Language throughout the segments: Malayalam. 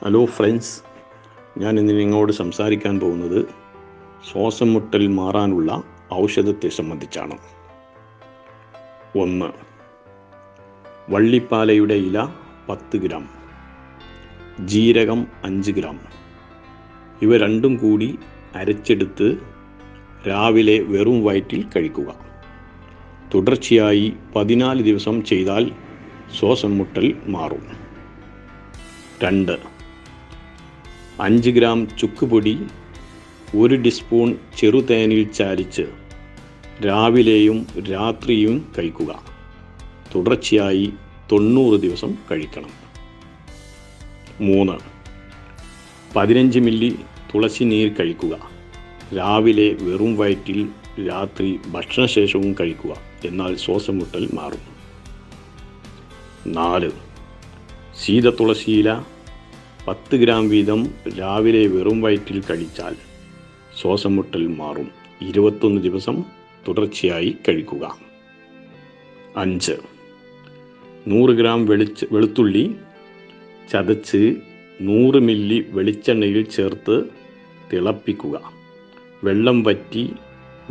ഹലോ ഫ്രണ്ട്സ്, ഞാൻ ഇന്ന് നിങ്ങളോട് സംസാരിക്കാൻ പോകുന്നത് ശ്വാസം മുട്ടൽ മാറാനുള്ള ഔഷധത്തെ സംബന്ധിച്ചാണ്. 1. വള്ളിപ്പാലയുടെ ഇല 10 ഗ്രാം, ജീരകം 5 ഗ്രാം. ഇവ രണ്ടും കൂടി അരച്ചെടുത്ത് രാവിലെ വെറും വയറ്റിൽ കഴിക്കുക. തുടർച്ചയായി 14 ദിവസം ചെയ്താൽ ശ്വാസം മുട്ടൽ മാറും. 2. 5 ഗ്രാം ചുക്കുപൊടി 1 ടീസ്പൂൺ ചെറുതേനിൽ ചാലിച്ച് രാവിലെയും രാത്രിയും കഴിക്കുക. തുടർച്ചയായി 90 ദിവസം കഴിക്കണം. 3. 15 മില്ലി തുളസി നീർ കഴിക്കുക. രാവിലെ വെറും വയറ്റിൽ, രാത്രി ഭക്ഷണശേഷവും കഴിക്കുക. എന്നാൽ ശ്വാസം മുട്ടൽ മാറും. 4. ശീതതുളസിയില 10 ഗ്രാം വീതം രാവിലെ വെറും വയറ്റിൽ കഴിച്ചാൽ ശ്വാസം മുട്ടൽ മാറും. 21 ദിവസം തുടർച്ചയായി കഴിക്കുക. 5. 100 ഗ്രാം വെളുത്തുള്ളി ചതച്ച് 100 മില്ലി വെളിച്ചെണ്ണയിൽ ചേർത്ത് തിളപ്പിക്കുക. വെള്ളം വറ്റി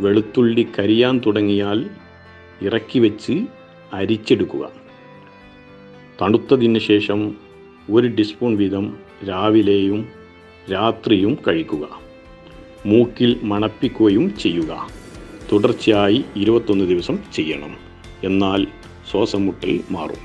വെളുത്തുള്ളി കരിയാൻ തുടങ്ങിയാൽ ഇറക്കി വെച്ച് അരിച്ചെടുക്കുക. തണുത്തതിന് ശേഷം 1 ടീസ്പൂൺ വീതം രാവിലെയും രാത്രിയും കഴിക്കുക. മൂക്കിൽ മണപ്പിക്കുകയും ചെയ്യുക. തുടർച്ചയായി 21 ദിവസം ചെയ്യണം. എന്നാൽ ശ്വാസം മുട്ടൽ മാറും.